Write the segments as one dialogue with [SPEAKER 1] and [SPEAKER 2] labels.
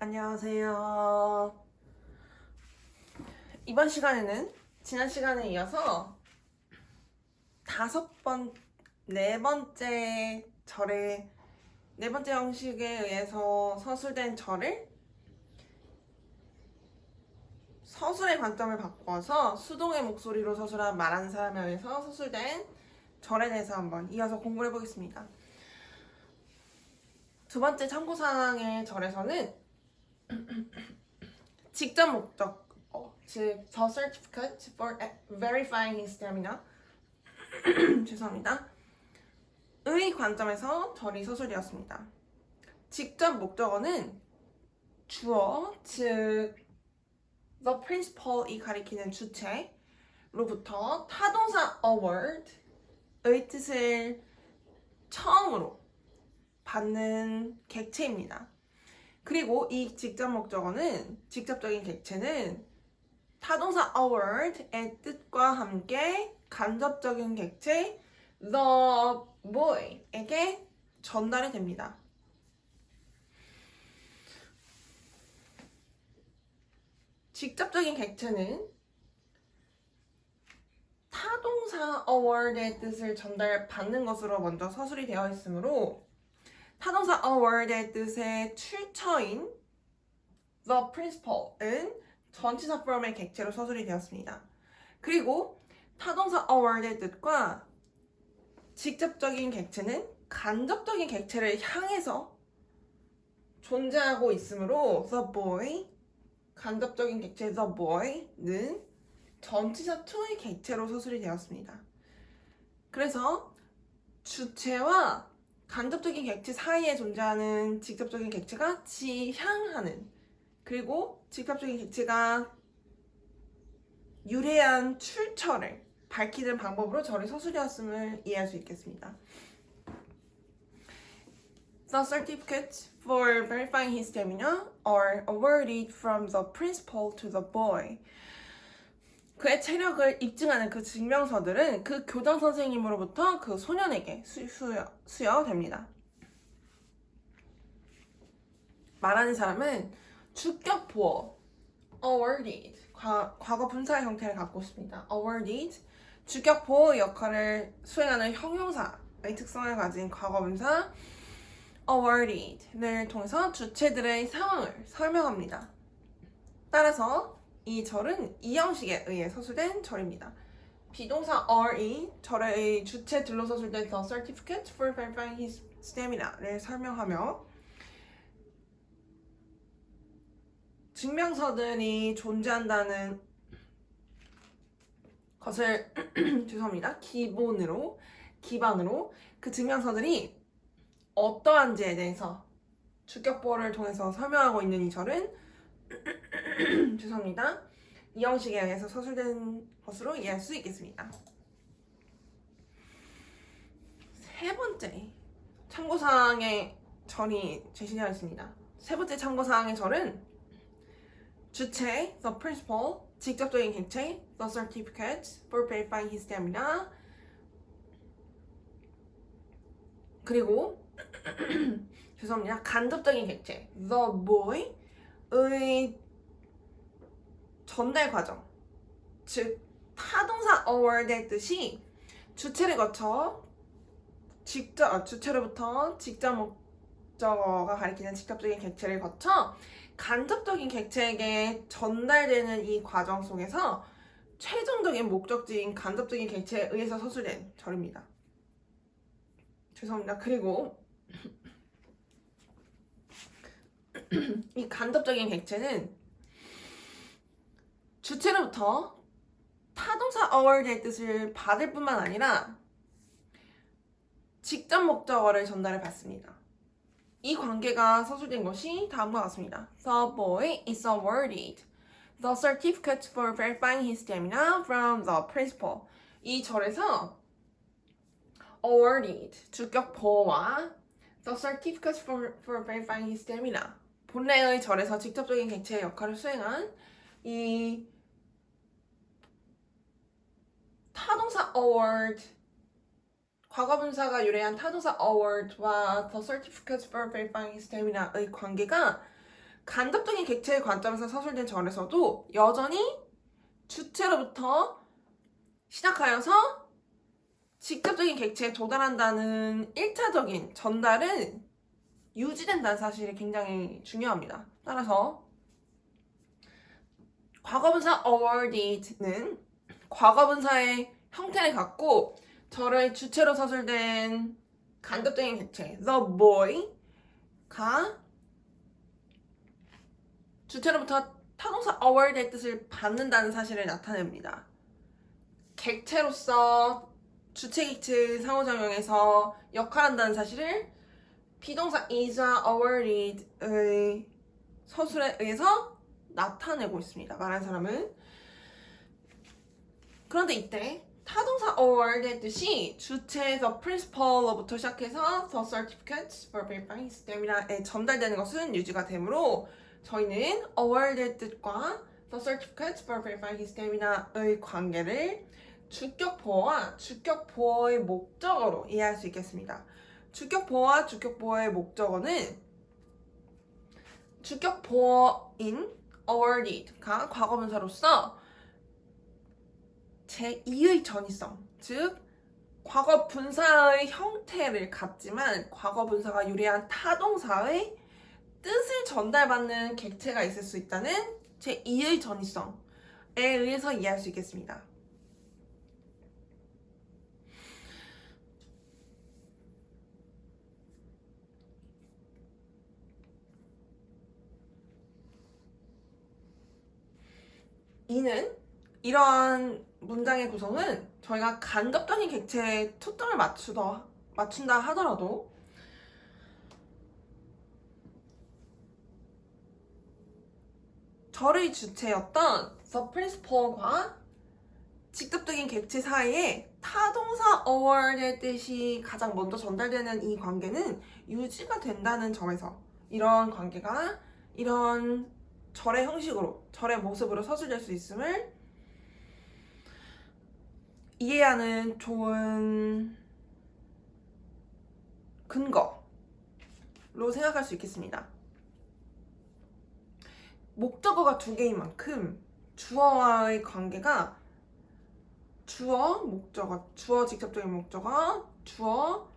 [SPEAKER 1] 안녕하세요. 이번 시간에는 지난 시간에 이어서 네 번째 절의 네 번째 형식에 의해서 서술된 절을 서술의 관점을 바꿔서 수동의 목소리로 서술한 말하는 사람에 의해서 서술된 절에 대해서 한번 이어서 공부를 해보겠습니다. 두 번째 참고사항의 절에서는 직접 목적, 즉 the certificate for verifying his stamina 죄송합니다. 의 관점에서 절이 서술되었습니다. 직접 목적어는 주어, 즉 the principal이 가리키는 주체로부터 타동사 award의 뜻을 처음으로 받는 객체입니다. 그리고 이 직접적인 객체는 타동사 award의 뜻과 함께 간접적인 객체 the boy에게 전달이 됩니다. 직접적인 객체는 타동사 award의 뜻을 전달받는 것으로 먼저 서술이 되어 있으므로 타동사 award의 뜻의 출처인 the principal은 전치사 form의 객체로 서술이 되었습니다. 그리고 타동사 award의 뜻과 직접적인 객체는 간접적인 객체를 향해서 존재하고 있으므로 the boy, 간접적인 객체 the boy는 전치사 to의 객체로 서술이 되었습니다. 그래서 주체와 간접적인 객체 사이에 존재하는 직접적인 객체가 지향하는, 그리고 직접적인 객체가 유래한 출처를 밝히는 방법으로 절이 서술되었음을 이해할 수 있겠습니다. The certificates for verifying his stamina are awarded from the principal to the boy. 그의 체력을 입증하는 그 증명서들은 그 교장 선생님으로부터 그 소년에게 수여됩니다. 말하는 사람은 주격 보어 awarded 과거 분사의 형태를 갖고 있습니다. awarded 주격 보어 역할을 수행하는 형용사의 특성을 가진 과거 분사 awarded를 통해서 주체들의 상황을 설명합니다. 따라서 이 절은 이 형식에 의해 서술된 절입니다. 비동사 are이 절의 주체들로 서술된 the certificate for verifying his stamina를 설명하며 증명서들이 존재한다는 것을 죄송합니다. 기반으로 그 증명서들이 어떠한지에 대해서 주격보어를 통해서 설명하고 있는 이 절은 죄송합니다. 이 형식에 의해서 서술된 것으로 이해할 수 있겠습니다. 세 번째 참고사항의 절이 제시되어 있습니다. 세 번째 참고사항의 절은 주체, the principal, 직접적인 객체, the certificate for verifying his stamina, 그리고 죄송합니다. 간접적인 객체, the boy의 전달 과정, 즉 타동사 award의 뜻이 주체를 거쳐 주체로부터 직접 목적어가 가리키는 직접적인 객체를 거쳐 간접적인 객체에게 전달되는 이 과정 속에서 최종적인 목적지인 간접적인 객체에 의해서 서술된 절입니다. 죄송합니다. 그리고 이 간접적인 객체는 주체로부터 타동사 award의 뜻을 받을 뿐만 아니라 직접 목적어를 전달을 받습니다. 이 관계가 서술된 것이 다음과 같습니다. The boy is awarded the certificate for verifying his stamina from the principal. 이 절에서 awarded, 주격 보어와 the certificate for verifying his stamina, 본래의 절에서 직접적인 객체의 역할을 수행한 이 타동사 award, 과거분사가 유래한 타동사 award와 the certificate for verifying stamina의 관계가 간접적인 객체의 관점에서 서술된 절에서도 여전히 주체로부터 시작하여서 직접적인 객체에 도달한다는 1차적인 전달은 유지된다는 사실이 굉장히 중요합니다. 따라서 과거분사 awarded는 과거분사의 형태를 갖고 절의 주체로 서술된 간접적인 객체 the boy가 주체로부터 타동사 award의 뜻을 받는다는 사실을 나타냅니다. 객체로서 주체 객체 상호작용에서 역할한다는 사실을 비동사 is와 awarded의 서술에 의해서 나타내고 있습니다. 말하는 사람은. 그런데 이때 타동사 award의 뜻이 주체에서 principal로부터 시작해서 the certificate for verifying system이라에 전달되는 것은 유지가 되므로 저희는 award의 뜻과 the certificate for verifying system이라의 관계를 주격보어와 주격보어의 목적어로 이해할 수 있겠습니다. 주격보어와 주격보어의 목적어는 주격보어인 awarded가 과거분사로서 제2의 전이성, 즉 과거분사의 형태를 갖지만 과거분사가 유래한 타동사의 뜻을 전달받는 객체가 있을 수 있다는 제2의 전이성에 의해서 이해할 수 있겠습니다. 이러한 문장의 구성은 저희가 간접적인 객체에 초점을 맞춘다 하더라도 절의 주체였던 the principal과 직접적인 객체 사이에 타동사 award의 뜻이 가장 먼저 전달되는 이 관계는 유지가 된다는 점에서 이런 관계가 이런 절의 형식으로, 절의 모습으로 서술될 수 있음을 이해하는 좋은 근거로 생각할 수 있겠습니다. 목적어가 두 개인 만큼 주어와의 관계가 주어, 목적어, 주어 직접적인 목적어, 주어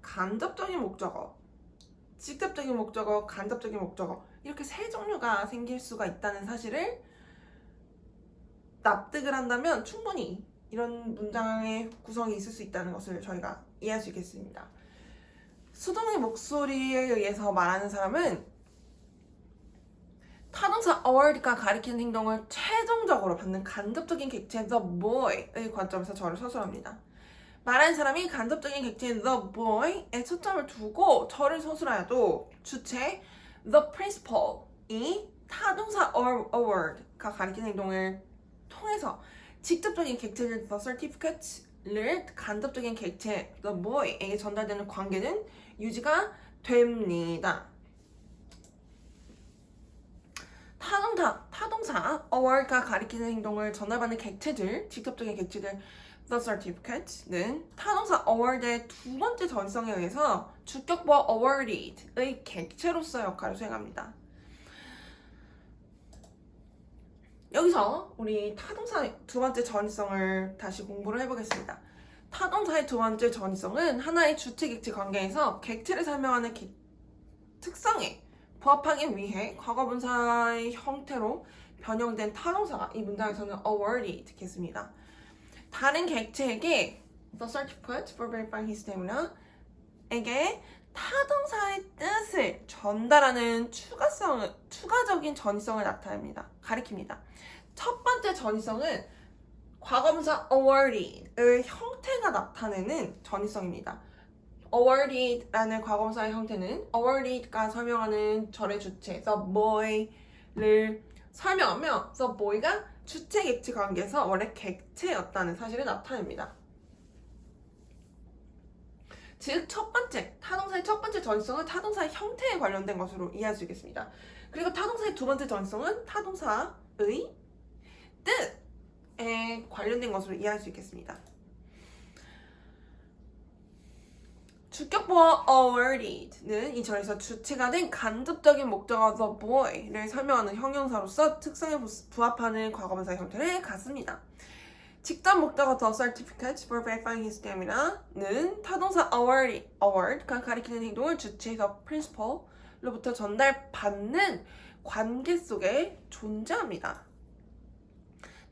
[SPEAKER 1] 간접적인 목적어, 직접적인 목적어, 간접적인 목적어 이렇게 세 종류가 생길 수가 있다는 사실을 납득을 한다면 충분히 이런 문장의 구성이 있을 수 있다는 것을 저희가 이해할 수 있겠습니다. 수동의 목소리에 의해서 말하는 사람은 타동사 award가 가리키는 행동을 최종적으로 받는 간접적인 객체 the boy의 관점에서 저를 서술합니다. 말하는 사람이 간접적인 객체인 the boy에 초점을 두고 저를 서술하여도 주체 the principal이 타동사 award가 가리키는 행동을 통해서 직접적인 객체를 the certificate를 간접적인 객체 the boy에게 전달되는 관계는 유지가 됩니다. 타동사 award가 가리키는 행동을 전달받는 객체들, 직접적인 객체들 the certificate는 타동사 award의 두 번째 전성에 의해서 주격보어 awarded의 객체로서 역할을 수행합니다. 여기서 우리 타동사의 두 번째 전이성을 다시 공부를 해보겠습니다. 타동사의 두 번째 전이성은 하나의 주체-객체 관계에서 객체를 설명하는 특성에 부합하기 위해 과거분사의 형태로 변형된 타동사가 이 문장에서는 awarded겠습니다. 다른 객체에게 the certificate for verifying his stamina에게 타동사의 뜻을 전달하는 추가적인 전이성을 나타냅니다. 가리킵니다. 첫 번째 전이성은 과거분사 awarded의 형태가 나타내는 전이성입니다. awarded라는 과거분사의 형태는 awarded가 설명하는 절의 주체 the boy를 설명하며 the boy가 주체-객체 관계에서 원래 객체였다는 사실을 나타냅니다. 즉, 타동사의 첫 번째 전이성은 타동사의 형태에 관련된 것으로 이해할 수 있겠습니다. 그리고 타동사의 두 번째 전이성은 타동사의 뜻에 관련된 것으로 이해할 수 있겠습니다. 주격보어 awarded는 이 절에서 주체가 된 간접적인 목적어 the boy를 설명하는 형용사로서 특성에 부합하는 과거분사 형태를 갖습니다. 직접 목적어 the certificate for verifying his stamina는 타동사 award가 가리키는 행동을 주체에서 principal로부터 전달받는 관계 속에 존재합니다.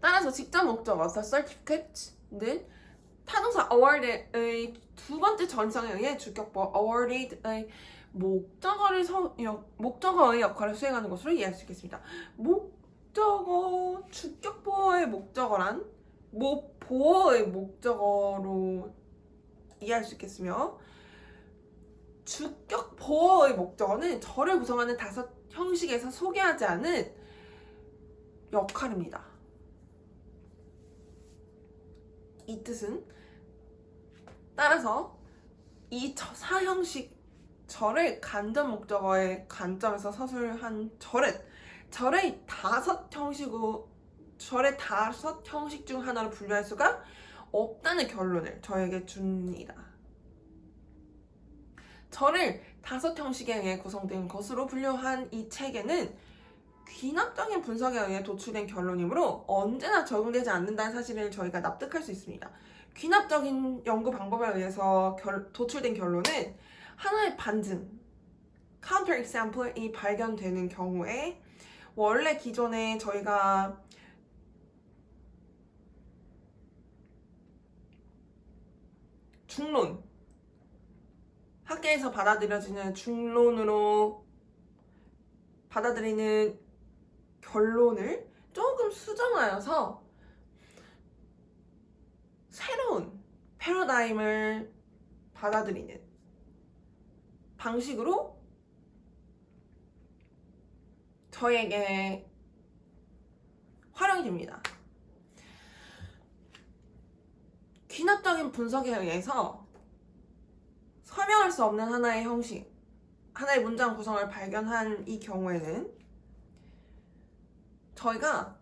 [SPEAKER 1] 따라서 직접 목적어 the certificate는 타동사 award의 두 번째 전성에 의해 주격보 awarded의 목적어의 역할을 수행하는 것으로 이해할 수 있겠습니다. 목적어, 주격보어의 목적어란 보어의 목적어로 이해할 수 있겠으며, 주격보어의 목적어는 절을 구성하는 다섯 형식에서 소개하지 않은 역할입니다. 이 뜻은 따라서 이 사형식 절을 간접 목적어의 관점에서 서술한 절은 절의 다섯 형식 중 하나로 분류할 수가 없다는 결론을 저에게 줍니다. 절을 다섯 형식에 의해 구성된 것으로 분류한 이 체계는 귀납적인 분석에 의해 도출된 결론이므로 언제나 적용되지 않는다는 사실을 저희가 납득할 수 있습니다. 귀납적인 연구 방법에 의해서 도출된 결론은 하나의 반증, counter example이 발견되는 경우에 원래 기존에 저희가 중론, 학계에서 받아들여지는 중론으로 받아들이는 결론을 조금 수정하여서 새로운 패러다임을 받아들이는 방식으로 저에게 활용이 됩니다. 귀납적인 분석에 의해서 설명할 수 없는 하나의 형식, 하나의 문장 구성을 발견한 이 경우에는 저희가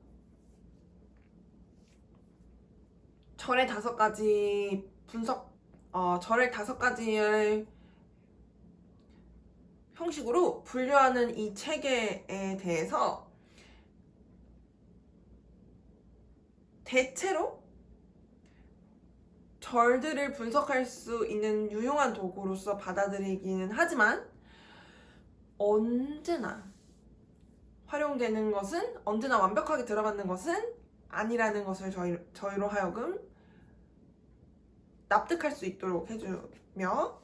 [SPEAKER 1] 절의 다섯 가지의 형식으로 분류하는 이 체계에 대해서 대체로 절들을 분석할 수 있는 유용한 도구로서 받아들이기는 하지만 언제나 활용되는 것은, 언제나 완벽하게 들어맞는 것은 아니라는 것을 저희로 하여금 납득할 수 있도록 해주며,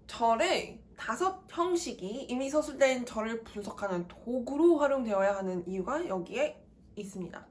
[SPEAKER 1] 절의 다섯 형식이 이미 서술된 절을 분석하는 도구로 활용되어야 하는 이유가 여기에 있습니다.